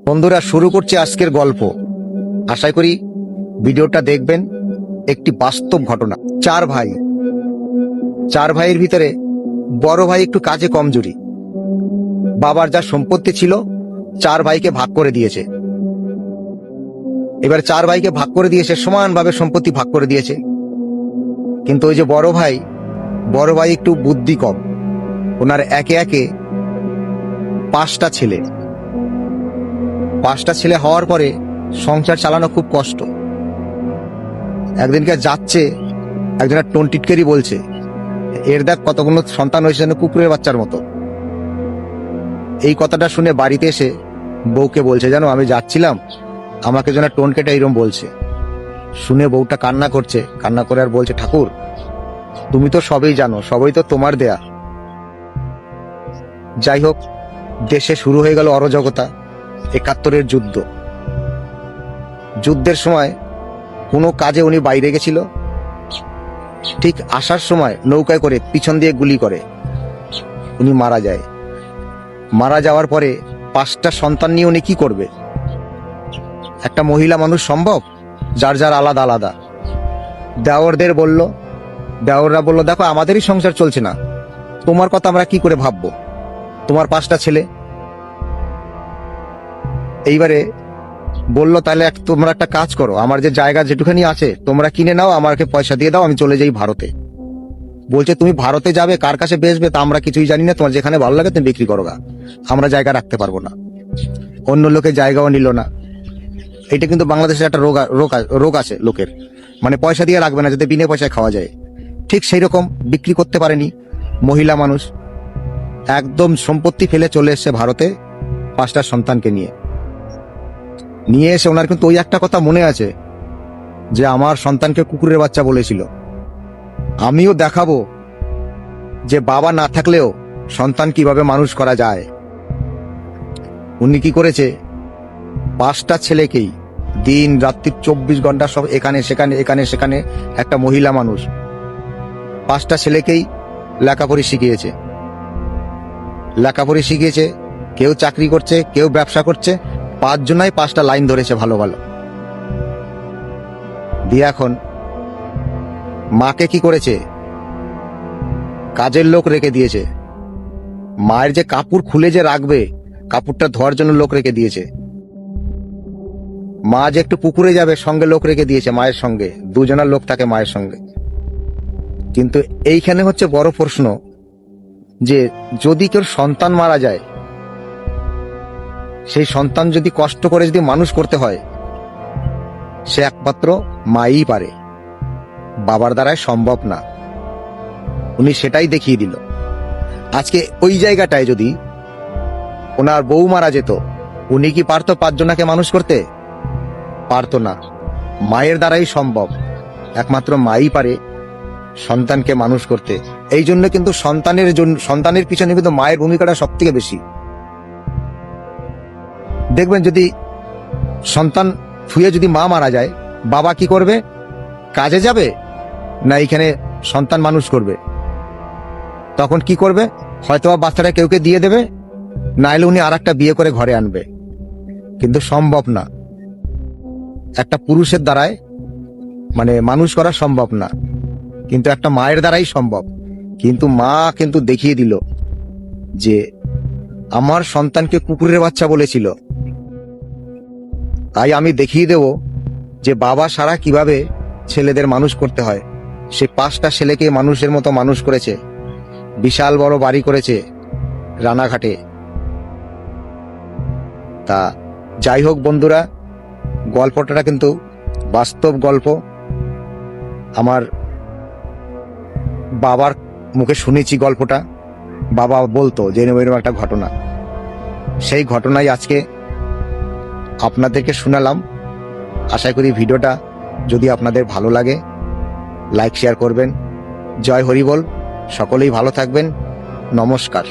বন্ধুরা, শুরু করছি আজকের গল্প। আশা করি ভিডিওটা দেখবেন। একটি বাস্তব ঘটনা। চার ভাইয়ের ভিতরে বড় ভাই একটু কাজে কমজোরি। বাবার যা সম্পত্তি ছিল চার ভাইকে ভাগ করে দিয়েছে। এবার চার ভাইকে ভাগ করে দিয়েছে, সমানভাবে সম্পত্তি ভাগ করে দিয়েছে। কিন্তু ওই যে বড় ভাই একটু বুদ্ধি কম। ওনার একে একে পাঁচটা ছেলে হওয়ার পরে সংসার চালানো খুব কষ্ট। একদিনকে যাচ্ছে, একজনের টন্টিটকেরি বলছে, এর দেখ কতগুলো সন্তান হয়েছে যেন কুকুরের বাচ্চার মতো। এই কথাটা শুনে বাড়িতে এসে বউকে বলছে, জানো আমি যাচ্ছিলাম, আমাকে যেন টোনকেটা এরম বলছে। শুনে বউটা কান্না করে আর বলছে, ঠাকুর তুমি তো সবই জানো, সবই তো তোমার দেয়া। যাই হোক, দেশে শুরু হয়ে গেল অরাজকতা। ৭১-এর যুদ্ধের সময় কোনো কাজে উনি বাইরে গেছিল। ঠিক আসার সময় নৌকায় করে পিছন দিয়ে গুলি করে উনি মারা যায়। মারা যাওয়ার পরে ৫টা সন্তান নিয়ে উনি কি করবে? একটা মহিলা মানুষ সম্ভব? যার যার আলাদা আলাদা। দেওররা বলল, দেখো আমাদেরই সংসার চলছে না, তোমার কথা আমরা কি করে ভাববো? তোমার ৫টা ছেলে। এইবারে বলল, তাহলে তোমরা একটা কাজ করো, আমার যে জায়গা যেটুখানি আছে তোমরা কিনে নাও, আমাকে পয়সা দিয়ে দাও, আমি চলে যাই ভারতে। বলছে, তুমি ভারতে যাবে, কার কাছে বেচবে তা আমরা কিছুই জানি না, তোমার যেখানে ভালো লাগে তুমি বিক্রি করো গা, আমরা জায়গা রাখতে পারবো না। অন্য লোকের জায়গাও নিল না। এটা কিন্তু বাংলাদেশের একটা রোগ আছে লোকের, মানে পয়সা দিয়ে রাখবে না যাতে বিনা পয়সায় খাওয়া যায়। ঠিক সেই রকম বিক্রি করতে পারেনি মহিলা মানুষ, একদম সম্পত্তি ফেলে চলে এসছে ভারতে ৫টা সন্তানকে নিয়ে এসে ওনার কিন্তু ওই একটা কথা মনে আছে যে আমার সন্তানকে কুকুরের বাচ্চা বলেছিল। আমিও দেখাবো যে বাবা না থাকলেও সন্তান কিভাবে মানুষ করা যায়। উনি কি করেছে, ৫টা ছেলেকেই দিন রাত্রি ২৪ ঘন্টা সব এখানে সেখানে একটা মহিলা মানুষ ৫টা ছেলেকেই লেখাপড়ি শিখিয়েছে। কেউ চাকরি করছে, কেউ ব্যবসা করছে, ৫ জনাই ৫টা লাইন ধরেছে ভালো ভালো দিয়ে। এখন মাকে কি করেছে, কাজের লোক রেখে দিয়েছে। মায়ের যে কাপড় খুলে যে রাখবে, কাপড়টা ধোয়ার জন্য লোক রেখে দিয়েছে। মা যে একটু পুকুরে যাবে, সঙ্গে লোক রেখে দিয়েছে, মায়ের সঙ্গে ২ জনের লোক থাকে মায়ের সঙ্গে। কিন্তু এইখানে হচ্ছে বড় প্রশ্ন, যে যদি কেউ সন্তান মারা যায়, সেই সন্তান যদি কষ্ট করে যদি মানুষ করতে হয়, সে একমাত্র মাই পারে, বাবার দ্বারাই সম্ভব না। উনি সেটাই দেখিয়ে দিল। আজকে ওই জায়গাটায় যদি ওনার বউ মারা যেত, উনি কি পারতো ৫ জনাকে মানুষ করতে? পারতো না। মায়ের দ্বারাই সম্ভব, একমাত্র মাই পারে সন্তানকে মানুষ করতে। এই জন্য কিন্তু সন্তানের পিছনে কিন্তু মায়ের ভূমিকাটা সব থেকে বেশি। দেখবেন, যদি সন্তান থুয়ে যদি মা মারা যায়, বাবা কি করবে? কাজে যাবে না এইখানে সন্তান মানুষ করবে? তখন কি করবে? হয়তো বাচ্চাটা কেউকে দিয়ে দেবে, নাইলে উনি আরেকটা বিয়ে করে ঘরে আনবে। কিন্তু সম্ভব না, একটা পুরুষের দ্বারায় মানে মানুষ করা সম্ভব না, কিন্তু একটা মায়ের দ্বারাই সম্ভব। কিন্তু মা কিন্তু দেখিয়ে দিল যে আমার সন্তানকে কুকুরের বাচ্চা বলেছিল, তাই আমি দেখিয়ে দেব যে বাবা সারা কিভাবে ছেলেদের মানুষ করতে হয়। সে ৫টা ছেলেকে মানুষের মতো মানুষ করেছে, বিশাল বড় বাড়ি করেছে রানাঘাটে। তা যাই হোক বন্ধুরা, গল্পটা কিন্তু বাস্তব গল্প। আমার বাবার মুখে শুনেছি গল্পটা। বাবা বলতো যে এরকম একটা ঘটনা, সেই ঘটনাই আজকে আপনাদেরকে শোনালাম। আশা করি ভিডিওটা যদি আপনাদের ভালো লাগে, লাইক শেয়ার করবেন। জয় হরি বল। সকলেই ভালো থাকবেন। নমস্কার।